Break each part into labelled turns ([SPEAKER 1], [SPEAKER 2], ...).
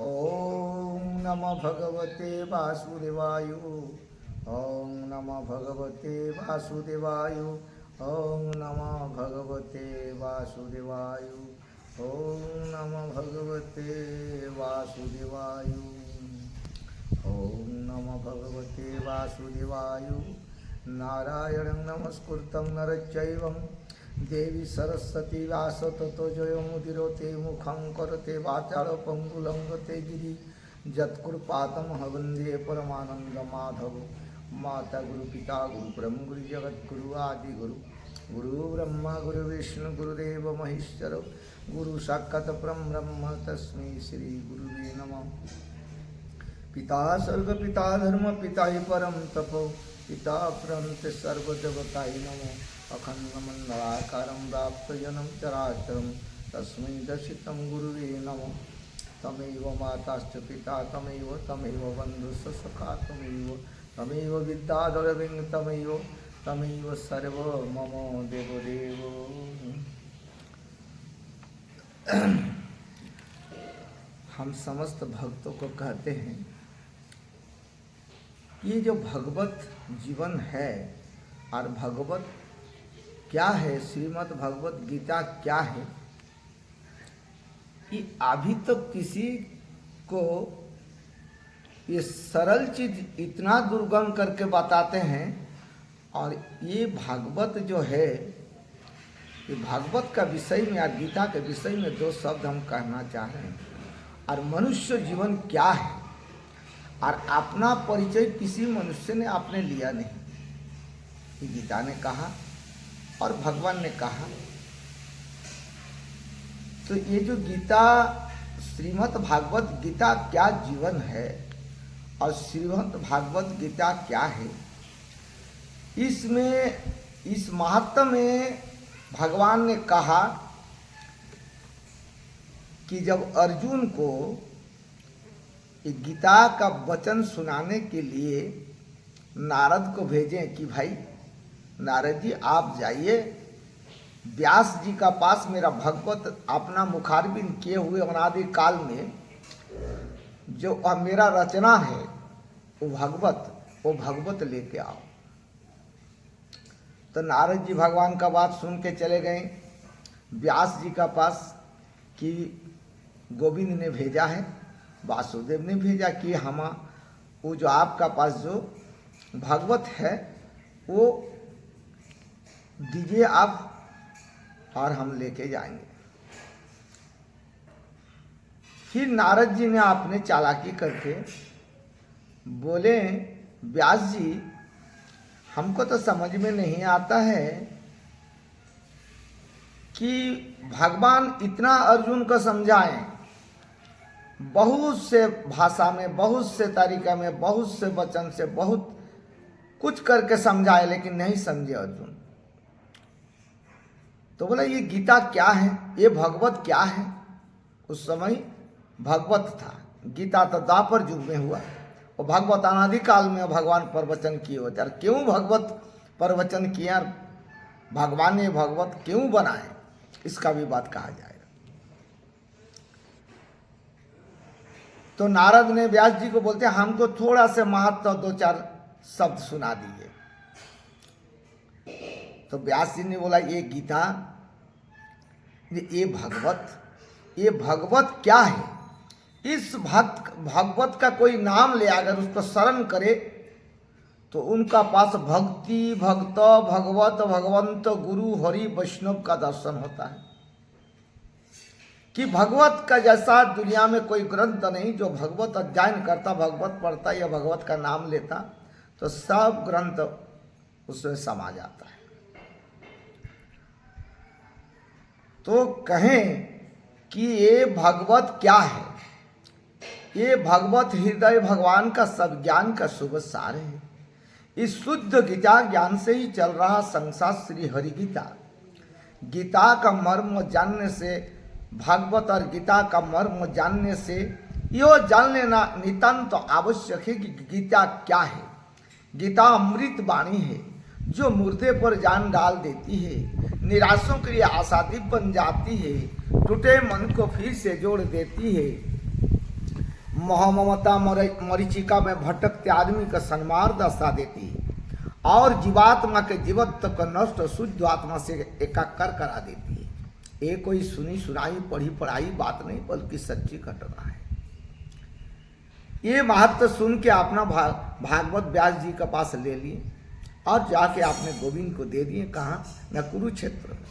[SPEAKER 1] ओम नमो भगवते वासुदेवाय। ओम नमो भगवते वासुदेवाय। ओम नमो भगवते वासुदेवाय। ओम नमो भगवते वासुदेवाय। ओम नमो भगवते वासुदेवाय। नारायणं नमस्कृतं नरं देवी सरस्वती व्यास ततो जयमुदीरते मुखं करते वाचाल पंगुलंगते गिरि यत्कृपातमहं वन्दे परमानंद माधव। माता गुरु पिता गुरु ब्रह्म गुरु जगद्गुरु आदि गुरु गुरु ब्रह्मा गुरु विष्णु गुरुदेव महेश्वर गुरु साक्षात् परब्रह्म तस्मै श्री गुरुवे नमः। पिता सर्व पिता धर्म पिता ही परम तपो पिता प्रणत सर्वदेवताय नमो। अखंडमंडलाकारं व्याप्तजनं चराचरं तस्मै दर्शितं गुरुवे नमः। तमेव माताश्च पिता तमेव बन्धुश्च सखा तमेव विद्याधरं तमेव सर्व मम देवदेव। हम समस्त भक्तों को कहते हैं ये जो भगवत जीवन है और भगवत क्या है, श्रीमद् भगवत गीता क्या है, ये अभी तो किसी को ये सरल चीज इतना दुर्गम करके बताते हैं। और ये भागवत जो है, ये भागवत का विषय में या गीता के विषय में दो शब्द हम कहना चाह रहे हैं। और मनुष्य जीवन क्या है, और अपना परिचय किसी मनुष्य ने आपने लिया नहीं, ये गीता ने कहा और भगवान ने कहा। तो ये जो गीता श्रीमद् भागवत गीता क्या जीवन है और श्रीमद् भागवत गीता क्या है, इसमें इस महात्म में भगवान ने कहा कि जब अर्जुन को ये गीता का वचन सुनाने के लिए नारद को भेजें कि भाई नारद जी आप जाइए व्यास जी का पास, मेरा भगवत अपना मुखारबिंद किए हुए अनादि काल में जो मेरा रचना है वो भगवत लेके आओ। तो नारद जी भगवान का बात सुन के चले गए व्यास जी का पास कि गोविंद ने भेजा है, वासुदेव ने भेजा कि हम वो जो आपका पास जो भागवत है वो दीजिए आप और हम लेके जाएंगे। फिर नारद जी ने आपने चालाकी करके बोले व्यास जी हमको तो समझ में नहीं आता है कि भगवान इतना अर्जुन को समझाएं, बहुत से भाषा में, बहुत से तरीका में, बहुत से वचन से, बहुत कुछ करके समझाए, लेकिन नहीं समझे अर्जुन। तो बोला ये गीता क्या है, ये भगवत क्या है। उस समय भगवत था, गीता तो द्वापर युग में हुआ और भगवत अनादि काल में भगवान प्रवचन किए होते। और क्यों भगवत प्रवचन किया, भगवान ने भगवत क्यों बनाए, इसका भी बात कहा जाएगा। तो नारद ने व्यास जी को बोलते हमको थोड़ा से महत्व दो चार शब्द सुना दीजिए। तो व्यास जी ने बोला ये गीता, ये भगवत क्या है। इस भगवत का कोई नाम ले अगर उसको शरण करे तो उनका पास भक्ति, भक्त, भगवत, भगवंत, गुरु, हरि, वैष्णव का दर्शन होता है। कि भगवत का जैसा दुनिया में कोई ग्रंथ नहीं, जो भगवत अध्ययन करता, भगवत पढ़ता या भगवत का नाम लेता तो सब ग्रंथ उसमें समा जाता है। तो कहें कि ये भगवत क्या है, ये भगवत हृदय भगवान का सब ज्ञान का शुभ सार है। इस शुद्ध गीता ज्ञान से ही चल रहा संसार श्री हरि गीता। गीता का मर्म जानने से, भागवत और गीता का मर्म जानने से यो जान लेना नितांत तो आवश्यक है कि गीता क्या है। गीता अमृत वाणी है जो मुर्दे पर जान डाल देती है, निराशों के लिए आशादीप बन जाती है, टूटे मन को फिर से जोड़ देती है। मोह ममता मरीचिका में भटकते आदमी का सन्मार्ग दशा देती है और जीवात्मा के जीवत्व को नष्ट शुद्ध आत्मा से एकाकार करा देती है। ये कोई सुनी सुनाई पढ़ी पढ़ाई बात नहीं बल्कि सच्ची घटना है। ये महत्व सुन के अपना भागवत व्यास जी के पास ले लिए और जाके आपने गोविंद को दे दिए। कहाँ? न कुरुक्षेत्र में।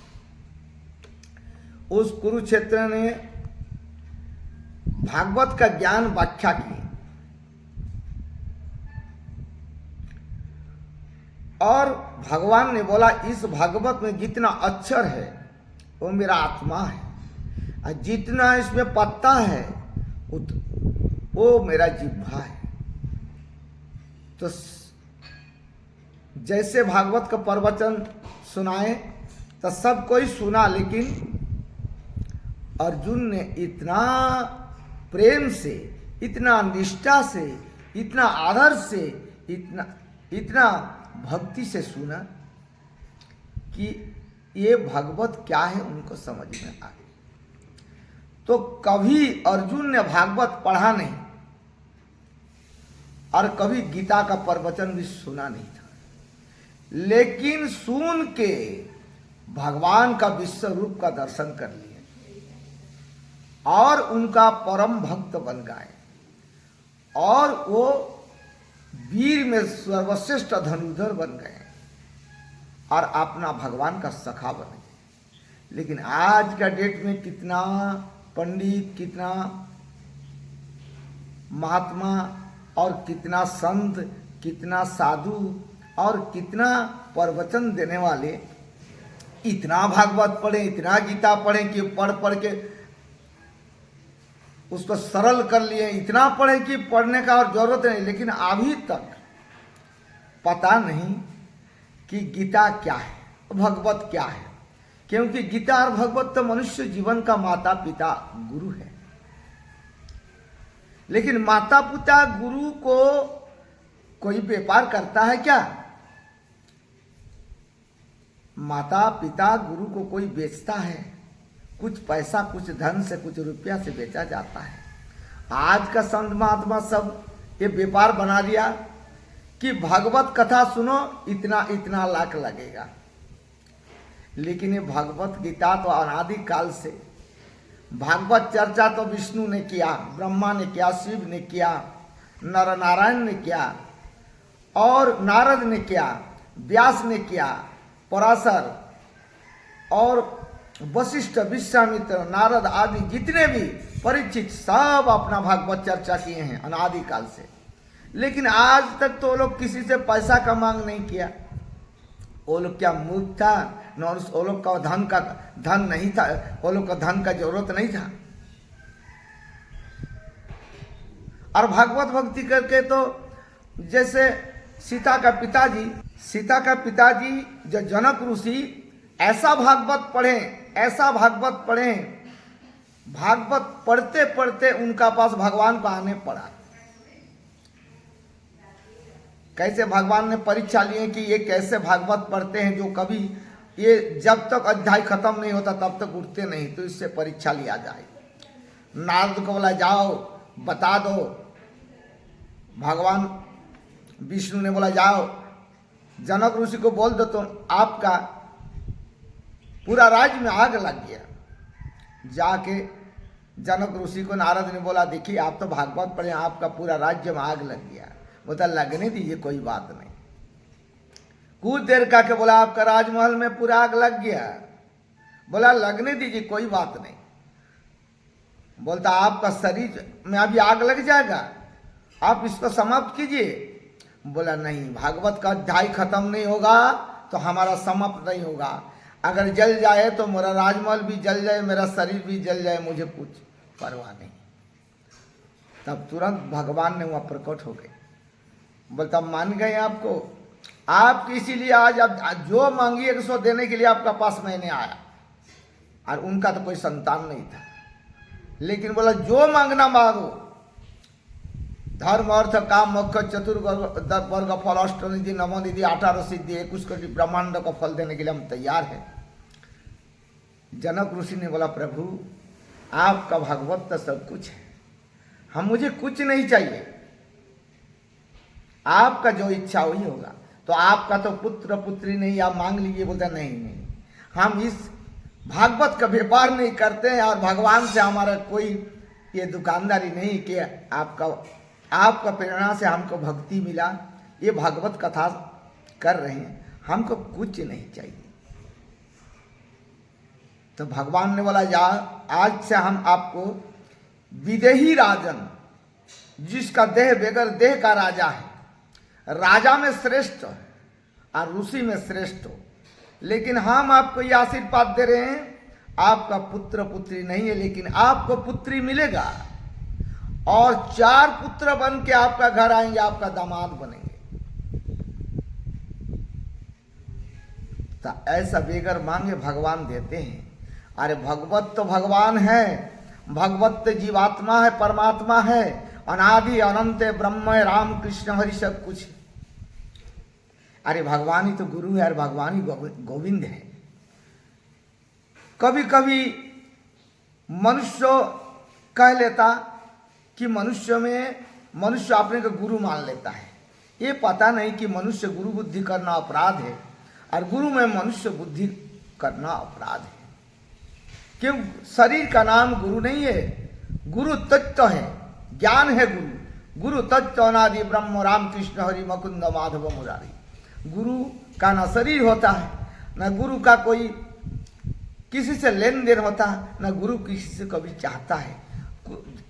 [SPEAKER 1] उस कुरुक्षेत्र ने भागवत का ज्ञान व्याख्या की और भगवान ने बोला इस भागवत में जितना अक्षर है वो मेरा आत्मा है और जितना इसमें पत्ता है वो मेरा जिह्वा है। तो जैसे भागवत का प्रवचन सुनाए तो सब कोई सुना, लेकिन अर्जुन ने इतना प्रेम से, इतना निष्ठा से, इतना आदर से, इतना भक्ति से सुना कि ये भागवत क्या है उनको समझ में आ गया। तो कभी अर्जुन ने भागवत पढ़ा नहीं और कभी गीता का प्रवचन भी सुना नहीं था, लेकिन सुन के भगवान का विश्व रूप का दर्शन कर लिया और उनका परम भक्त बन गए और वो वीर में सर्वश्रेष्ठ धनुधर बन गए और अपना भगवान का सखा बन गए। लेकिन आज का डेट में कितना पंडित, कितना महात्मा और कितना संत, कितना साधु और कितना प्रवचन देने वाले इतना भागवत पढ़े, इतना गीता पढ़े कि पढ़ पढ़ के उसको सरल कर लिए, इतना पढ़े कि पढ़ने का और जरूरत नहीं, लेकिन अभी तक पता नहीं कि गीता क्या है, भगवत क्या है। क्योंकि गीता और भगवत तो मनुष्य जीवन का माता पिता गुरु है, लेकिन माता पिता गुरु को कोई व्यापार करता है क्या? माता पिता गुरु को कोई बेचता है? कुछ पैसा, कुछ धन से, कुछ रुपया से बेचा जाता है। आज का संत महात्मा सब ये व्यापार बना लिया कि भागवत कथा सुनो इतना इतना लाख लगेगा। लेकिन ये भगवत गीता तो अनादि काल से, भागवत चर्चा तो विष्णु ने किया, ब्रह्मा ने किया, शिव ने किया, नर नारायण ने किया और नारद ने किया, व्यास ने किया, पराशर और वशिष्ठ, विश्वामित्र, नारद आदि जितने भी परीक्षित सब अपना भागवत चर्चा किए हैं अनादि काल से। लेकिन आज तक तो वो लोग किसी से पैसा का मांग नहीं किया। वो लोग क्या मूर्ख था? न वो लोग का धन नहीं था, वो लोग का धन का जरूरत नहीं था। और भागवत भक्ति करके तो जैसे सीता का पिताजी जो जनक ऋषि ऐसा भागवत पढ़े, ऐसा भागवत पढ़े, भागवत पढ़ते पढ़ते उनका पास भगवान को आने पड़ा। कैसे भगवान ने परीक्षा लिए कि ये कैसे भागवत पढ़ते हैं जो कभी ये जब तक अध्याय खत्म नहीं होता तब तक उठते नहीं, तो इससे परीक्षा लिया जाए। नारद को बोला जाओ बता दो, भगवान विष्णु ने बोला जाओ जनक ऋषि को बोल दो तो आपका पूरा राज्य में आग लग गया। जाके जनक ऋषि को नारद ने बोला देखिए आप तो भागवत पढ़े, आपका पूरा राज्य में आग लग गया। बोला लगने दीजिए कोई बात नहीं। कुछ देर का के बोला आपका राजमहल में पूरा आग लग गया। बोला लगने दीजिए कोई बात नहीं। बोलता आपका शरीर में अभी आग लग जाएगा, आप इसको समाप्त कीजिए। बोला नहीं, भागवत का अध्याय खत्म नहीं होगा तो हमारा समाप्त नहीं होगा। अगर जल जाए तो मेरा राजमहल भी जल जाए, मेरा शरीर भी जल जाए, मुझे कुछ परवाह नहीं। तब तुरंत भगवान ने वहाँ प्रकट हो गए। बोलता मान गए आपको, आप इसीलिए आज आप जो मांगिए उसको देने के लिए आपका पास मैंने आया। और उनका तो कोई संतान नहीं था, लेकिन बोला जो मांगना मांगो, धर्म अर्थ काम मोक्ष चतुर्वर्ग फल अष्टनिधि नवनिधि 18 सिद्धि 21 कोटि ब्रह्मांड का फल देने के लिए हम तैयार हैं। जनक ऋषि ने बोला प्रभु आपका भागवत तो सब कुछ है, मुझे कुछ नहीं चाहिए, आपका जो इच्छा वही होगा। तो आपका तो पुत्र पुत्री नहीं, आप मांग लीजिए। बोलता नहीं नहीं, हम इस भागवत का व्यापार नहीं करते हैं और भगवान से हमारा कोई ये दुकानदारी नहीं कि आपका प्रेरणा से हमको भक्ति मिला, ये भागवत कथा कर रहे हैं, हमको कुछ नहीं चाहिए। तो भगवान ने बोला जा आज से हम आपको विदेही राजन, जिसका देह बगैर देह का राजा है, राजा में श्रेष्ठ और ऋषि में श्रेष्ठ हो, लेकिन हम आपको ये आशीर्वाद दे रहे हैं, आपका पुत्र पुत्री नहीं है लेकिन आपको पुत्री मिलेगा और 4 पुत्र बन के आपका घर आएंगे, आपका दामाद बनेंगे। तो ऐसा बेगर मांगे भगवान देते हैं। अरे भगवत तो भगवान है, भगवत तो जीवात्मा है, परमात्मा है, अनादि अनंत ब्रह्म है, राम कृष्ण हरि सब कुछ। अरे भगवान ही तो गुरु है और भगवान ही गोविंद है। कभी कभी मनुष्य कह लेता कि मनुष्य अपने को गुरु मान लेता है। ये पता नहीं कि मनुष्य गुरु बुद्धि करना अपराध है और गुरु में मनुष्य बुद्धि करना अपराध है। क्यों? शरीर का नाम गुरु नहीं है, गुरु तत्व है, ज्ञान है गुरु। गुरु तत्व अनादि ब्रह्म राम कृष्ण हरि मुकुंद माधव मुरारी। गुरु का ना शरीर होता है, ना गुरु का कोई किसी से लेन देन होता है, ना गुरु किसी से कभी चाहता है।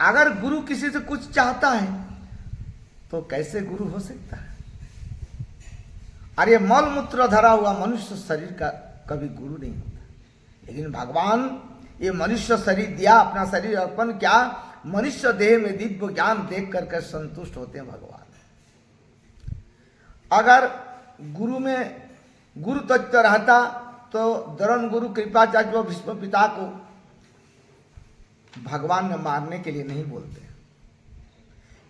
[SPEAKER 1] अगर गुरु किसी से कुछ चाहता है तो कैसे गुरु हो सकता है? अरे मल मूत्र धरा हुआ मनुष्य शरीर का कभी गुरु नहीं होता। लेकिन भगवान ये मनुष्य शरीर दिया, अपना शरीर अर्पण किया, मनुष्य देह में दिव्य ज्ञान देख करके संतुष्ट होते हैं भगवान। अगर गुरु में गुरु तत्व रहता तो दरण गुरु कृपाचार्य व भीष्म पिता को भगवान ने मारने के लिए नहीं बोलते,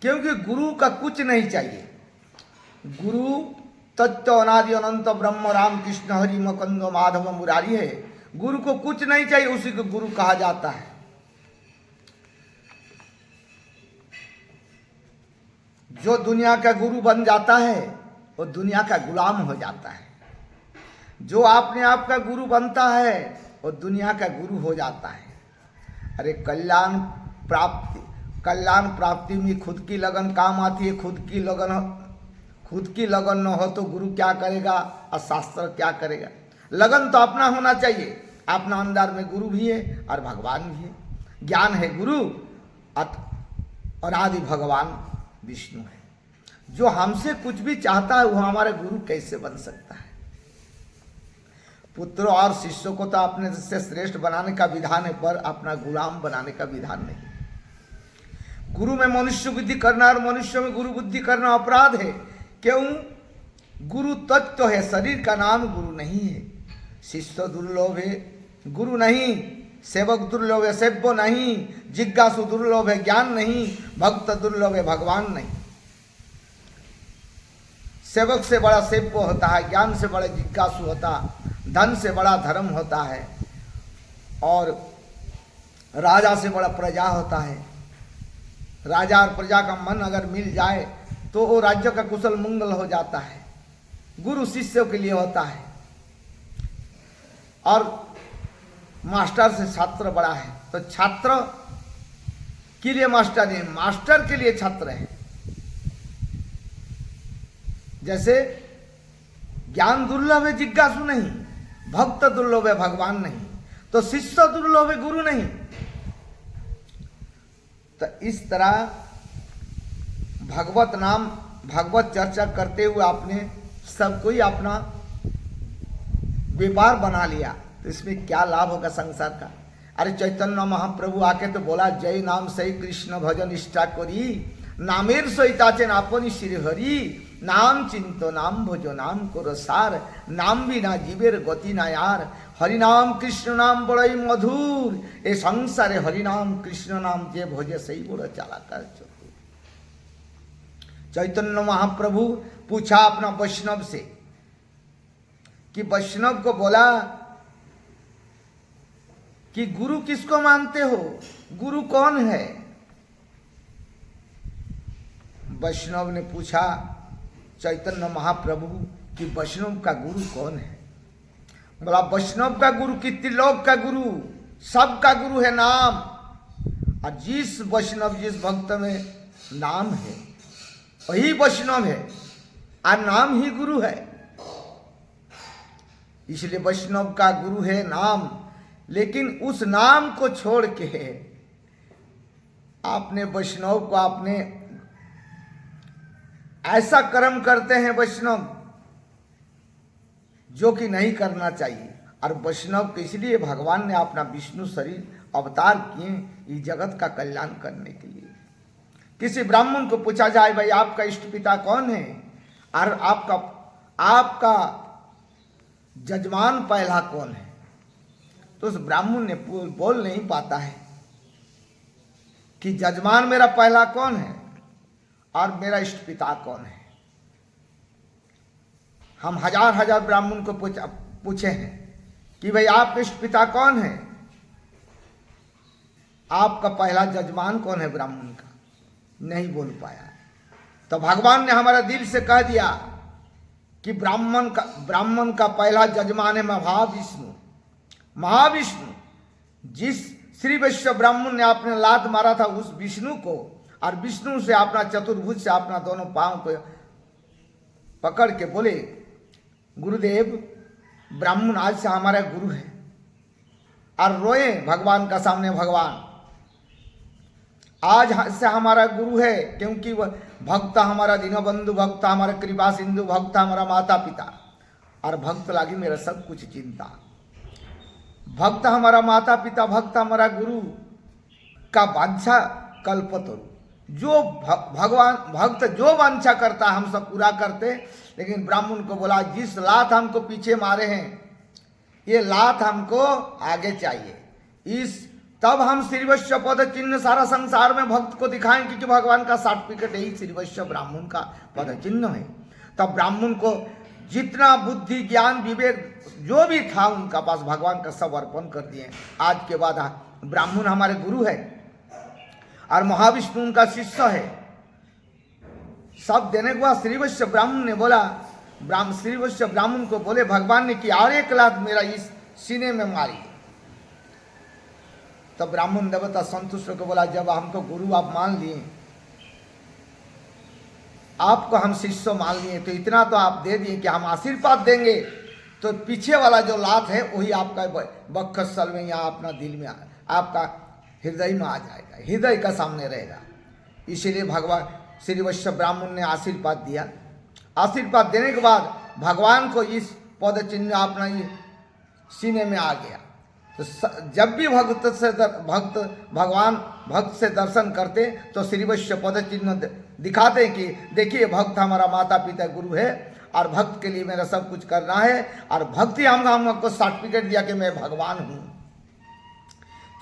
[SPEAKER 1] क्योंकि गुरु का कुछ नहीं चाहिए। गुरु तत्व अनादि अनंत ब्रह्म राम कृष्ण हरि मुकुंद माधव मुरारी है। गुरु को कुछ नहीं चाहिए, उसी को गुरु कहा जाता है। जो दुनिया का गुरु बन जाता है वो दुनिया का गुलाम हो जाता है। जो अपने आप का गुरु बनता है वो दुनिया का गुरु हो जाता है। अरे कल्याण प्राप्ति में खुद की लगन काम आती है। खुद की लगन न हो तो गुरु क्या करेगा और शास्त्र क्या करेगा? लगन तो अपना होना चाहिए। अपना अंदर में गुरु भी है और भगवान भी है। ज्ञान है गुरु और आदि भगवान विष्णु है। जो हमसे कुछ भी चाहता है वो हमारे गुरु कैसे बन सकता है? पुत्र और शिष्य को तो अपने से श्रेष्ठ बनाने का विधान है, पर अपना गुलाम बनाने का विधान नहीं। गुरु में मनुष्य बुद्धि करना और मनुष्य में गुरु बुद्धि करना अपराध है। क्यों? गुरु तत्व है, शरीर का नाम गुरु नहीं है। शिष्य दुर्लभ है, गुरु नहीं। सेवक दुर्लभ है, सेव्य नहीं। जिज्ञासु दुर्लभ है, ज्ञान नहीं। भक्त दुर्लभ है, भगवान नहीं। सेवक से बड़ा सेव्य होता है, ज्ञान से बड़ा जिज्ञासु होता, धन से बड़ा धर्म होता है, और राजा से बड़ा प्रजा होता है। राजा और प्रजा का मन अगर मिल जाए तो वो राज्य का कुशल मंगल हो जाता है। गुरु शिष्यों के लिए होता है और मास्टर से छात्र बड़ा है, तो छात्र के लिए मास्टर नहीं, मास्टर के लिए छात्र है। जैसे ज्ञान दुर्लभ है, जिज्ञासु नहीं। भक्त दुर्लभ है, भगवान नहीं। तो शिष्य दुर्लभ है, गुरु नहीं। तो इस तरह भगवत नाम, भगवत चर्चा करते हुए आपने सबको ही अपना व्यापार बना लिया, तो इसमें क्या लाभ होगा संसार का? अरे चैतन्य महाप्रभु आके तो बोला, जय नाम सही कृष्ण भजन इष्टा करी, नामेर सहिताचे नापनी श्री हरि, नाम चिंतो नाम भजो नाम करो सार, नाम बिना जीवेर गति ना यार, हरिनाम कृष्ण नाम बड़ई मधुर, ए संसारे हरिनाम कृष्ण नाम जे भोजे सही बड़ा चालाकार चतुर। चैतन्य महाप्रभु पूछा अपना वैष्णव से कि वैष्णव को बोला कि गुरु किसको मानते हो? गुरु कौन है? वैष्णव ने पूछा चैतन्य महाप्रभु कि वैष्णव का गुरु कौन है? बोला वैष्णव का गुरु कि त्रिलोक का गुरु, सबका गुरु है नाम। और जिस वैष्णव जिस भक्त में नाम है वही वैष्णव है और नाम ही गुरु है। इसलिए वैष्णव का गुरु है नाम। लेकिन उस नाम को छोड़ के आपने वैष्णव को आपने ऐसा कर्म करते हैं वैष्णव जो कि नहीं करना चाहिए। और वैष्णव के इसलिए भगवान ने अपना विष्णु शरीर अवतार किए इस जगत का कल्याण करने के लिए। किसी ब्राह्मण को पूछा जाए भाई आपका इष्ट पिता कौन है और आपका जजमान पहला कौन है, तो उस ब्राह्मण ने बोल नहीं पाता है कि जजमान मेरा पहला कौन है और मेरा इष्ट पिता कौन है। हम हजार ब्राह्मण को पूछे हैं कि भाई आप इष्ट पिता कौन है, आपका पहला जजमान कौन है ब्राह्मण का, नहीं बोल पाया। तो भगवान ने हमारा दिल से कह दिया कि ब्राह्मण का पहला जजमान है महाविष्णु। महाविष्णु जिस श्री वैश्य ब्राह्मण ने आपने लात मारा था उस विष्णु को, और विष्णु से अपना चतुर्भुज से अपना दोनों पांव को पकड़ के बोले गुरुदेव ब्राह्मण आज से हमारा गुरु है। और रोए भगवान का सामने, भगवान आज से हमारा गुरु है क्योंकि वह भक्त हमारा दीनबंधु, भक्त हमारा कृपा सिंधु, भक्त हमारा माता पिता, और भक्त लागी मेरा सब कुछ चिंता। भक्त हमारा माता पिता, भक्त हमारा गुरु का वांछा कल्पतरु। जो भगवान भक्त जो वांछा करता हम सब पूरा करते। लेकिन ब्राह्मण को बोला जिस लात हमको पीछे मारे हैं ये लात हमको आगे चाहिए। तब हम श्रीवैश्य पद चिन्ह सारा संसार में भक्त को दिखाएंगे कि भगवान का सर्टिफिकेट यही श्रीवैश्य ब्राह्मण का पद चिन्ह है। तब ब्राह्मण को जितना बुद्धि ज्ञान विवेक जो भी था उनका पास भगवान का सब अर्पण कर दिए। आज के बाद ब्राह्मण हमारे गुरु है और महाविष्णु उनका शिष्य है। सब देने के बाद श्रीवैश्य ब्राह्मण ने बोला, श्रीवैश्य ब्राह्मण को बोले भगवान ने कि और एक लात मेरा इस सीने में मारी। तो ब्राह्मण देवता संतुष्ट को बोला जब हमको गुरु आप मान लिए, आपको हम शिष्य मान लिए, तो इतना तो आप दे दिए कि हम आशीर्वाद देंगे तो पीछे वाला जो लात है वही आपका बक्षस्थल में या अपना दिल में आपका हृदय में आ जाएगा, हृदय का सामने रहेगा। इसीलिए भगवान श्री वैश्य ब्राह्मण ने आशीर्वाद दिया। आशीर्वाद देने के बाद भगवान को इस पद चिन्ह अपना ये सीने में आ गया। तो जब भी भगवान भक्त से दर्शन करते तो श्री वैश्य पद चिन्ह दिखाते कि देखिए भक्त हमारा माता पिता गुरु है और भक्त के लिए मेरा सब कुछ करना है। और भक्ति हमको सर्टिफिकेट दिया कि मैं भगवान हूँ।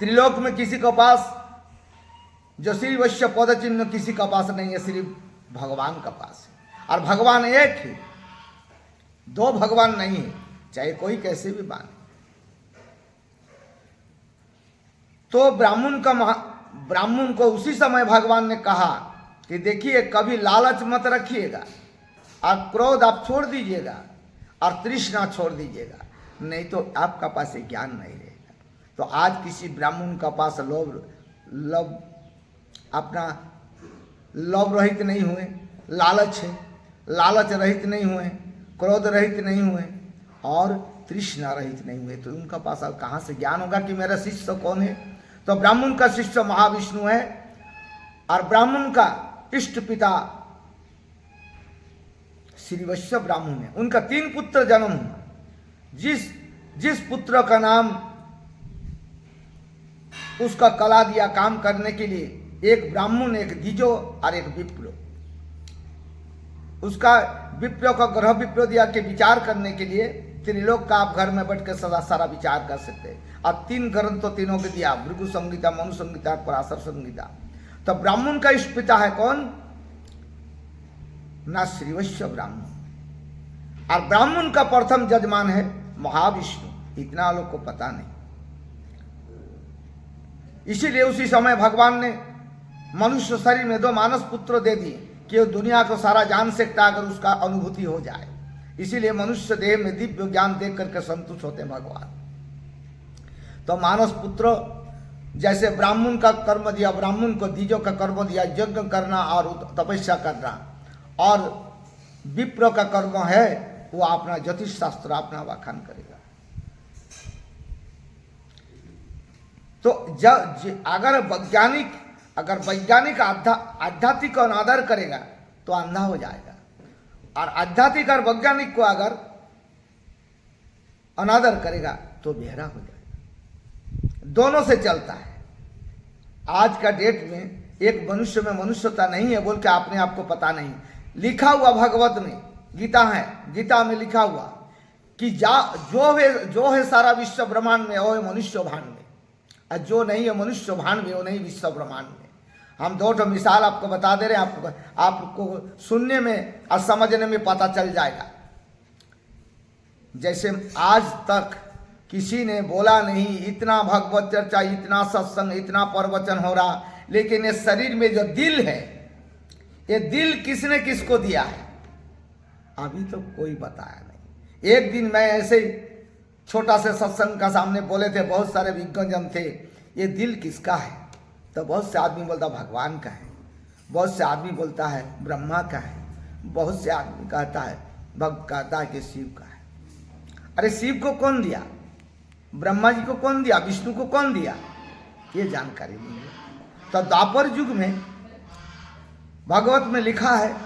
[SPEAKER 1] त्रिलोक में किसी के पास जो श्री वैश्य पद चिन्ह किसी का पास नहीं है, सिर्फ भगवान का पास है। और भगवान एक ही, दो भगवान नहीं है, चाहे कोई कैसे भी माने। तो ब्राह्मण को उसी समय भगवान ने कहा कि देखिए कभी लालच मत रखिएगा और क्रोध आप छोड़ दीजिएगा और तृष्णा छोड़ दीजिएगा, नहीं तो आपका पास ज्ञान नहीं रहेगा। तो आज किसी ब्राह्मण का पास अपना लोभ रहित नहीं हुए, लालच रहित नहीं हुए, क्रोध रहित नहीं हुए और तृष्णा रहित नहीं हुए, तो उनका पास अब कहाँ से ज्ञान होगा कि मेरा शिष्य कौन है। तो ब्राह्मण का शिष्य महाविष्णु है और ब्राह्मण का इष्ट पिता श्री वैश्य ब्राह्मण है। उनका 3 पुत्र जन्म हुआ। जिस पुत्र का नाम उसका कला दिया काम करने के लिए, एक ब्राह्मण, एक द्विजो और एक विप्र। उसका विप्र का ग्रह विप्र दिया के विचार करने के लिए त्रिलोक का आप घर में बैठ कर सारा विचार कर सकते हैं। और 3 ग्रंथ तो तीनों के दिया, भृगु संहिता, मनु संहिता, पराशर संहिता। तो ब्राह्मण का इष्ट पिता है कौन ना, श्री वैश्य ब्राह्मण। और ब्राह्मण का प्रथम जजमान है महाविष्णु, इतना लोग को पता नहीं। इसीलिए उसी समय भगवान ने मनुष्य शरीर में 2 मानस पुत्र दे दिए, कि वो दुनिया को सारा जान सकता है अगर उसका अनुभूति हो जाए। इसीलिए मनुष्य देह में दिव्य ज्ञान देख करके संतुष्ट होते हैं भगवान। तो मानस पुत्र जैसे ब्राह्मण का कर्म दिया, ब्राह्मण को द्विजों का कर्म दिया, यज्ञ करना और तपस्या करना, और विप्र का कर्म है वो अपना ज्योतिष शास्त्र अपना व्याख्यान करेगा। तो अगर वैज्ञानिक आध्यात्मिक का अनादर करेगा तो अंधा हो जाएगा, और आध्यात्मिक और वैज्ञानिक को अगर अनादर करेगा तो बहरा हो जाएगा। दोनों से चलता है। आज का डेट में एक मनुष्य में मनुष्यता नहीं है बोल के आपने आपको पता नहीं। लिखा हुआ भगवत में, गीता है, गीता में लिखा हुआ कि जो है सारा विश्व ब्रह्मांड में वो है मनुष्य भांड में, और जो नहीं है मनुष्य भांड में वो नहीं विश्व ब्रह्मांड में। हम दो ठो मिसाल आपको बता दे रहे हैं, आपको सुनने में और समझने में पता चल जाएगा। जैसे आज तक किसी ने बोला नहीं, इतना भगवत चर्चा, इतना सत्संग, इतना प्रवचन हो रहा, लेकिन ये शरीर में जो दिल है, ये दिल किसने किसको दिया है अभी तो कोई बताया नहीं। एक दिन मैं ऐसे ही छोटा से सत्संग का सामने बोले थे, बहुत सारे विज्ञजन थे, ये दिल किसका है? तो बहुत से आदमी बोलता भगवान का है, बहुत से आदमी बोलता है ब्रह्मा का है, बहुत से आदमी कहता है कहता है कि शिव का है। अरे शिव को कौन दिया? ब्रह्मा जी को कौन दिया? विष्णु को कौन दिया? ये जानकारी नहीं है। तो द्वापर युग में भागवत में लिखा है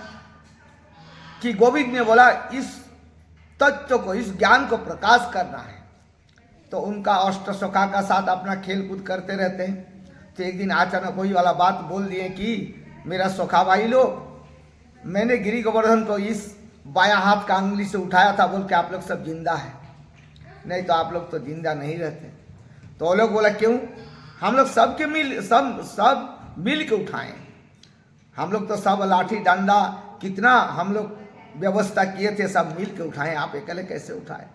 [SPEAKER 1] कि गोविंद ने बोला इस तत्व को, इस ज्ञान को प्रकाश करना है। तो उनका अष्ट सखा का साथ अपना खेल कूद करते रहते हैं। तो एक दिन अचानक वही वाला बात बोल दिए कि मेरा सखा भाई लोग, मैंने गिरि गोवर्धन को इस बायां हाथ का अंगुली से उठाया था बोल के आप लोग सब जिंदा है, नहीं तो आप लोग तो जिंदा नहीं रहते। तो वो लोग बोला क्यों? हम लोग सब मिल के उठाएं, हम लोग तो सब लाठी डंडा कितना हम लोग व्यवस्था किए थे, सब मिल के उठाएं, आप अकेले कैसे उठाए?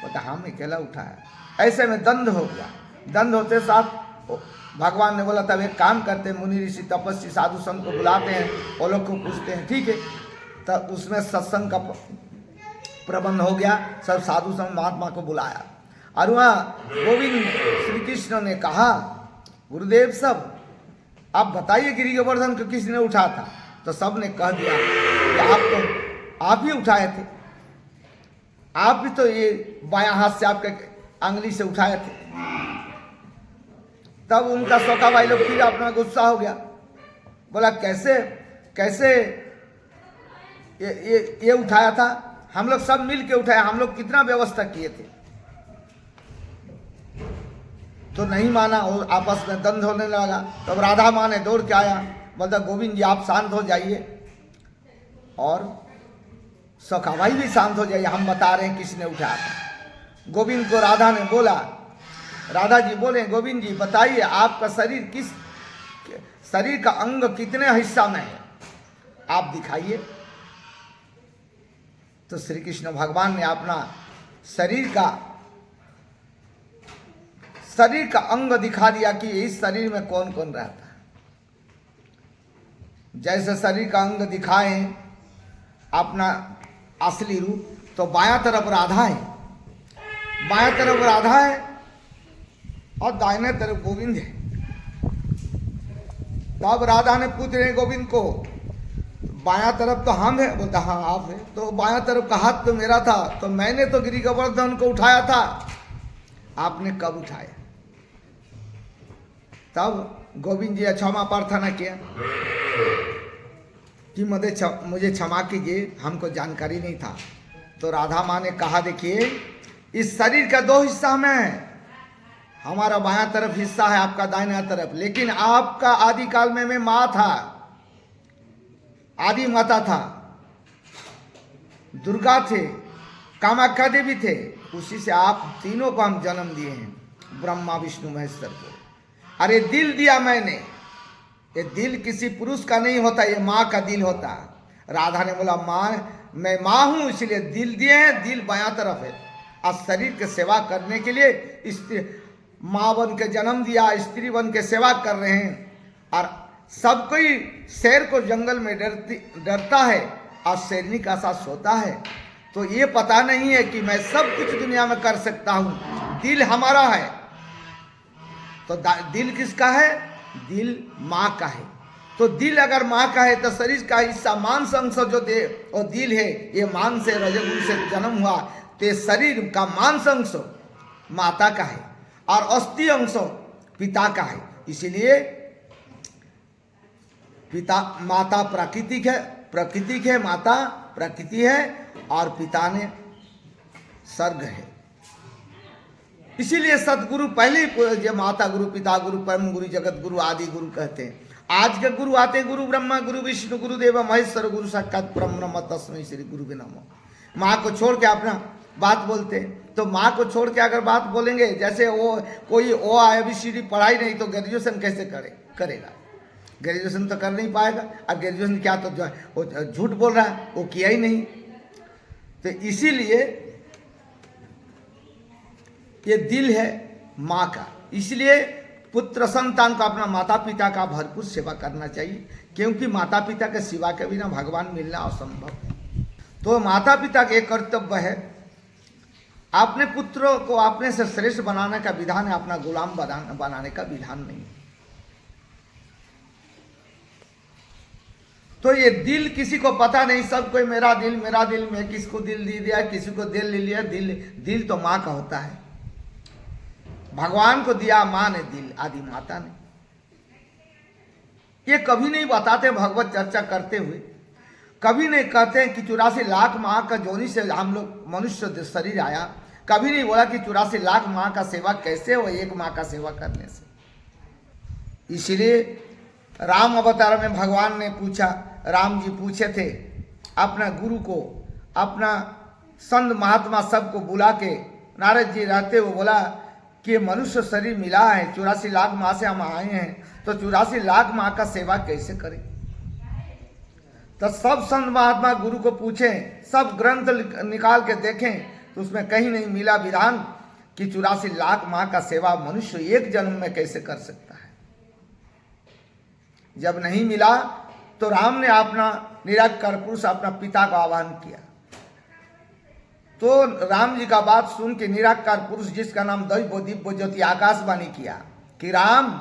[SPEAKER 1] बोलता हम अकेला उठाया। ऐसे में दंड हो गया। दंड होते साथ भगवान ने बोला तब एक काम करते, मुनि ऋषि तपस्वी साधु संत को बुलाते हैं, वो लोग को पूछते हैं, ठीक है। तब उसमें सत्संग का प्रबंध हो गया, सब साधु संत महात्मा को बुलाया, और वहाँ गोविंद श्री कृष्ण ने कहा गुरुदेव सब आप बताइए गिरि गोवर्धन को किसने उठा था? तो सब ने कह दिया कि आप ही उठाए थे, आप भी तो ये बायां हाथ से आपके अंगुली से उठाए थे। तब उनका सौखा भाई लोग फिर अपना गुस्सा हो गया, बोला कैसे कैसे ये उठाया था? हम लोग सब मिल के उठाया, हम लोग कितना व्यवस्था किए थे। तो नहीं माना और आपस में द्वंद्व होने लगा। तब राधा माँ ने दौड़ के आया, बोलता गोविंद जी आप शांत हो जाइए और सखा भाई भी शांत हो जाइए, हम बता रहे हैं किसने उठाया था। गोविंद को राधा ने बोला, राधा जी बोले गोविंद जी बताइए आपका शरीर किस शरीर का अंग कितने हिस्सा में है, आप दिखाइए। तो श्री कृष्ण भगवान ने अपना शरीर का अंग दिखा दिया कि इस शरीर में कौन कौन रहता है। जैसे शरीर का अंग दिखाए अपना असली रूप, तो बायां तरफ राधा है, बायां तरफ राधा है और दाहिने तरफ गोविंद है। तब राधा ने पूछ रहे गोविंद को बायां तरफ तो हम है, बोलता हाँ आप है। तो बायां तरफ का हाथ तो मेरा था, तो मैंने तो गिरि गोवर्धन को उठाया था, आपने कब उठाया? तब गोविंद जी क्षमा प्रार्थना किया कि मुझे क्षमा कीजिए, हमको जानकारी नहीं था। तो राधा माँ ने कहा देखिए इस शरीर का दो हिस्सा में है, हमारा बायां तरफ हिस्सा है, आपका दाहिना तरफ, लेकिन आपका आदिकाल में मैं माँ था, आदि माता था, दुर्गा थे, कामाख्या देवी थे, उसी से आप तीनों को हम जन्म दिए हैं, ब्रह्मा विष्णु महेश्वर को। अरे दिल दिया मैंने, ये दिल किसी पुरुष का नहीं होता, ये माँ का दिल होता। राधा ने बोला माँ मैं माँ हूँ इसलिए दिल दिए हैं, दिल बायां तरफ है। आज शरीर के सेवा करने के लिए माँ बन के जन्म दिया, स्त्री बन के सेवा कर रहे हैं, और सब कोई शेर को जंगल में डरता है और शेरनी का साथ सोता है। तो ये पता नहीं है कि मैं सब कुछ दुनिया में कर सकता हूँ। दिल हमारा है, तो दिल किसका है? दिल माँ का है। तो दिल अगर माँ का है तो शरीर का हिस्सा मांस अंश जो दे और दिल है, ये मांस से रजोगुण से जन्म हुआ, तो ये शरीर का मांस अंश माता का है और अस्थि अंश पिता का है। इसीलिए पिता माता प्राकृतिक है, माता प्रकृति है और पिता ने सर्ग है। इसीलिए सदगुरु पहले जो माता गुरु, पिता गुरु, परम गुरु, जगत गुरु, आदि गुरु कहते हैं। आज के गुरु आते गुरु ब्रह्मा, गुरु विष्णु, गुरुदेव महेश्वर, गुरु साक्षात परब्रह्म तस्मै श्री गुरुवे नमः। माँ को छोड़ के अपना बात बोलते हैं। तो माँ को छोड़ के अगर बात बोलेंगे, जैसे वो कोई ABCD पढ़ाई नहीं तो ग्रेजुएशन कैसे करेगा? ग्रेजुएशन तो कर नहीं पाएगा। और ग्रेजुएशन क्या, तो वो झूठ बोल रहा है, वो किया ही नहीं। तो इसीलिए ये दिल है माँ का। इसलिए पुत्र संतान को अपना माता पिता का भरपूर सेवा करना चाहिए, क्योंकि माता पिता के सिवा के बिना भगवान मिलना असंभव है। तो माता पिता का एक कर्तव्य है, अपने पुत्रों को अपने से श्रेष्ठ बनाने का विधान है, अपना गुलाम बनाने का विधान नहीं। तो ये दिल किसी को पता नहीं, सब कोई मेरा दिल, मैं किसको दिल दे दिया, किसी को दिल ले लिया। दिल तो माँ का होता है। भगवान को दिया माँ ने दिल, आदि माता ने। ये कभी नहीं बताते भगवत चर्चा करते हुए, कभी नहीं कहते हैं कि 84 लाख माँ का जोनी से हम लोग मनुष्य शरीर आया। कभी नहीं बोला कि 84 लाख माँ का सेवा कैसे हो एक माँ का सेवा करने से। इसलिए राम अवतार में भगवान ने पूछा, राम जी पूछे थे अपना गुरु को, अपना संत महात्मा सबको बुला के, नारद जी रहते हुए बोला कि मनुष्य शरीर मिला है, 84 लाख माँ से हम आए हैं, तो 84 लाख माँ का सेवा कैसे करें? तो सब संत महात्मा गुरु को पूछे, सब ग्रंथ निकाल के देखें, तो उसमें कहीं नहीं मिला विधान कि 84 लाख माँ का सेवा मनुष्य एक जन्म में कैसे कर सकता है। जब नहीं मिला तो राम ने अपना निराकार पुरुष, अपना पिता को आह्वान किया। तो राम जी का बात सुन के निराकार पुरुष, जिसका नाम दैव दिव्य ज्योति आकाशवाणी किया कि राम,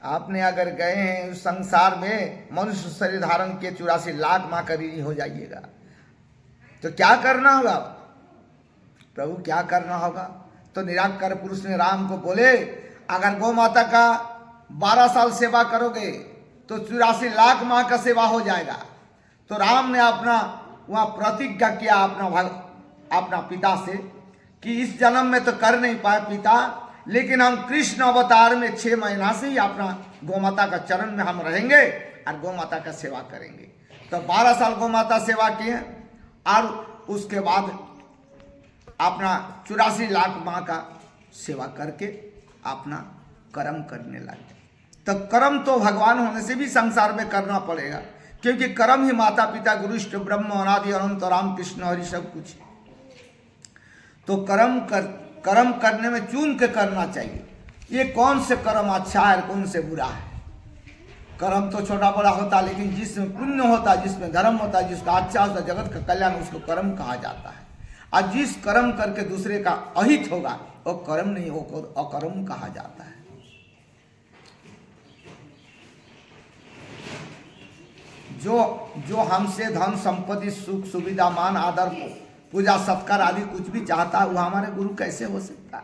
[SPEAKER 1] आपने अगर गए हैं उस संसार में, मनुष्य शरीर धारण के 84 लाख माँ का ऋणी हो जाइएगा, तो क्या करना होगा प्रभु, क्या करना होगा? तो निराकार पुरुष ने राम को बोले, अगर गौ माता का 12 साल सेवा करोगे तो 84 लाख माँ का सेवा हो जाएगा। तो राम ने अपना वहाँ प्रतिज्ञा किया अपना पिता से कि इस जन्म में तो कर नहीं पाए पिता, लेकिन हम कृष्ण अवतार में 6 महीना से ही अपना गौमाता का चरण में हम रहेंगे और गौमाता का सेवा करेंगे। तो 12 साल गौमाता सेवा किए और उसके बाद अपना 84 लाख माँ का सेवा करके अपना कर्म करने लगे। तो कर्म तो भगवान होने से भी संसार में करना पड़ेगा, क्योंकि कर्म ही माता पिता गुरु इष्ट ब्रह्म अनादि अनंत राम कृष्ण हरि सब कुछ। तो कर्म करने में चुन के करना चाहिए। ये कौन से कर्म अच्छा है, कौन से बुरा है। कर्म तो छोटा बड़ा होता है, लेकिन जिसमें पुण्य होता है, जिसमें धर्म होता है, जिसका अच्छा होता है, जगत का कल्याण, उसको कर्म कहा जाता है। और जिस कर्म करके दूसरे का अहित होगा वो कर्म नहीं, वो अकर्म कहा जाता है। जो हमसे धन संपत्ति सुख सुविधा मान आदर पूजा सत्कार आदि कुछ भी चाहता है, वो हमारे गुरु कैसे हो सकता है।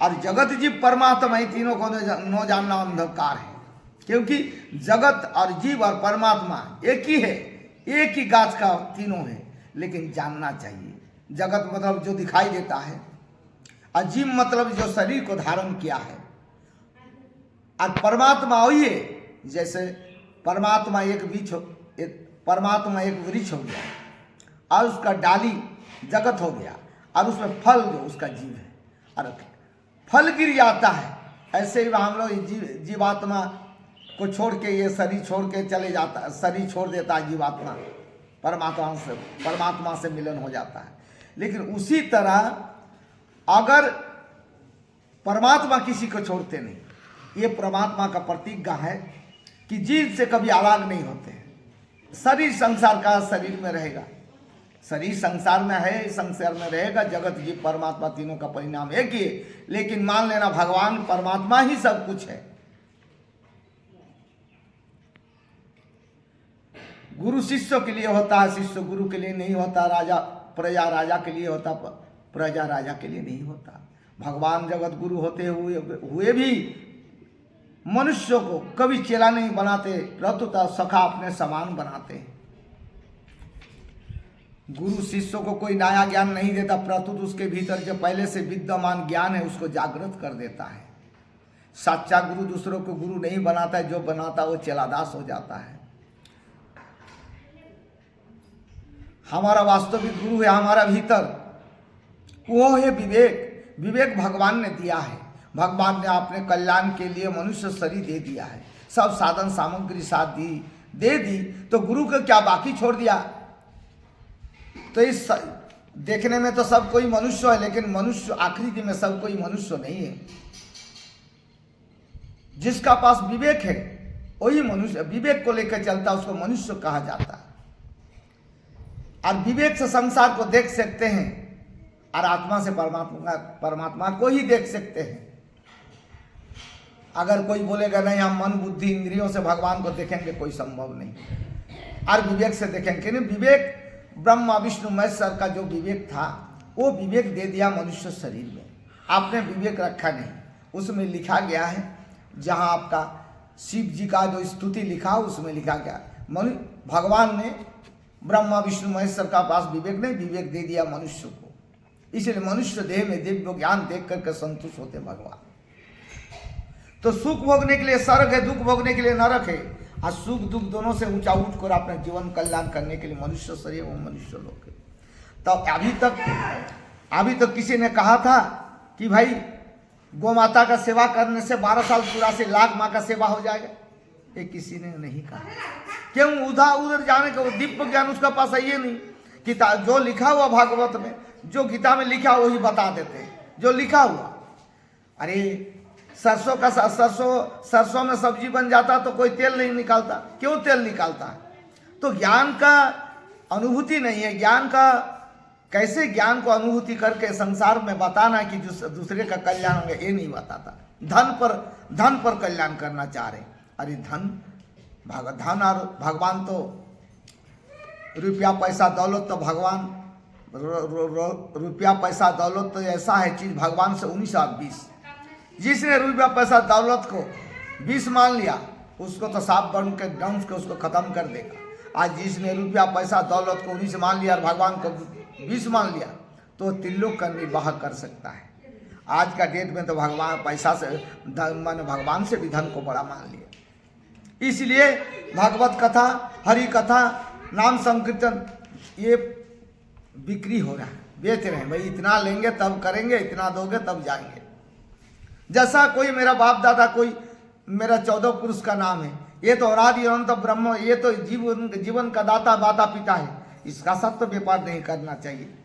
[SPEAKER 1] और जगत जीव परमात्मा, ही तीनों को न जानना अंधकार है, क्योंकि जगत और जीव और परमात्मा एक ही है, एक ही गाछ का तीनों है। लेकिन जानना चाहिए, जगत मतलब जो दिखाई देता है, और जीव मतलब जो शरीर को धारण किया है, और परमात्मा वही है। जैसे परमात्मा एक वृक्ष हो गया और उसका डाली जगत हो गया, और उसमें फल जो उसका जीव है, और फल गिर जाता है। ऐसे ही हम लोग जीवात्मा को छोड़ के, ये शरीर छोड़ के चले जाता है, शरीर छोड़ देता है जीवात्मा, परमात्मा से मिलन हो जाता है। लेकिन उसी तरह अगर परमात्मा किसी को छोड़ते नहीं, ये परमात्मा का प्रतिज्ञा है कि जीव से कभी अलग नहीं होते हैं। शरीर संसार का शरीर में रहेगा, शरीर संसार में है, संसार में रहेगा। जगत जीव परमात्मा तीनों का परिणाम एक ही है, लेकिन मान लेना भगवान परमात्मा ही सब कुछ है। गुरु शिष्य के लिए होता है, शिष्य गुरु के लिए नहीं होता। राजा प्रजा राजा के लिए होता, प्रजा राजा के लिए नहीं होता। भगवान जगत गुरु होते हुए भी मनुष्य को कभी चेला नहीं बनाते, प्रतुता सखा अपने समान बनाते हैं। गुरु शिष्य को कोई नया ज्ञान नहीं देता, प्रतुत उसके भीतर जो पहले से विद्यमान ज्ञान है उसको जागृत कर देता है। सच्चा गुरु दूसरों को गुरु नहीं बनाता है, जो बनाता है वो चेलादास हो जाता है। हमारा वास्तविक गुरु है हमारा भीतर, वो है विवेक। विवेक भगवान ने दिया है। भगवान ने अपने कल्याण के लिए मनुष्य शरीर दे दिया है, सब साधन सामग्री साथ दे दी, तो गुरु को क्या बाकी छोड़ दिया? तो इस देखने में तो सब कोई मनुष्य है, लेकिन मनुष्य आकृति में सब कोई मनुष्य नहीं है। जिसका पास विवेक है वही मनुष्य, विवेक को लेकर चलता उसको मनुष्य कहा जाता है। और विवेक से संसार को देख सकते हैं और आत्मा से परमात्मा को ही देख सकते हैं। अगर कोई बोलेगा नहीं हम मन बुद्धि इंद्रियों से भगवान को देखेंगे, कोई संभव नहीं। और विवेक से देखेंगे नहीं। विवेक ब्रह्मा विष्णु महेश्वर का जो विवेक था वो विवेक दे दिया मनुष्य शरीर में। आपने विवेक रखा नहीं। उसमें लिखा गया है, जहाँ आपका शिव जी का जो स्तुति लिखा उसमें लिखा गया भगवान ने ब्रह्मा विष्णु महेश्वर का पास विवेक नहीं, विवेक दे दिया मनुष्य को। इसलिए मनुष्य देह में दिव्य ज्ञान देख करके संतुष्ट होते भगवान। तो सुख भोगने के लिए स्वर्ग है, दुख भोगने के लिए नरक है। और सुख दुख दोनों से ऊंचा उठ कर अपने जीवन कल्याण करने के लिए मनुष्य शरीर वो मनुष्य लोग है। तो अभी तक किसी ने कहा था कि भाई गौ माता का सेवा करने से 12 साल पूरा से लाख माँ का सेवा हो जाएगा। ये किसी ने नहीं कहा। क्यों? उधर जाने का वो दिव्य ज्ञान उसका पास है ये नहीं कि जो लिखा हुआ भागवत में, जो गीता में लिखा वही बता देते हैं, जो लिखा हुआ। अरे सरसों में सब्जी बन जाता तो कोई तेल नहीं निकालता, क्यों तेल निकालता है? तो ज्ञान का अनुभूति नहीं है। ज्ञान का कैसे ज्ञान को अनुभूति करके संसार में बताना कि दूसरे का कल्याण होगा, ये नहीं बताता। धन पर कल्याण करना चाह रहे। अरे धन और भगवान तो रुपया पैसा दौलत तो भगवान रुपया पैसा दौलत तो ऐसा है चीज भगवान से 19 और 20। जिसने रुपया पैसा दौलत को 20 मान लिया उसको तो साफ बन के डंस के उसको खत्म कर देगा। आज जिसने रुपया पैसा दौलत को 19 मान लिया और भगवान को 20 मान लिया तो त्रिलोक का निर्वाह कर सकता है। आज का डेट में तो भगवान पैसा से मैंने भगवान से भी धन को बड़ा मान लिया। इसलिए भागवत कथा, हरि कथा, नाम संकीर्तन ये बिक्री हो रहा है, बेच रहे हैं। भाई इतना लेंगे तब करेंगे, इतना दोगे तब जाएंगे। जैसा कोई मेरा बाप दादा, कोई मेरा 14 पुरुष का नाम है, ये तो अनादि अनंत ब्रह्म, ये तो जीवन का दाता बाता पिता है। इसका साथ तो व्यापार नहीं करना चाहिए।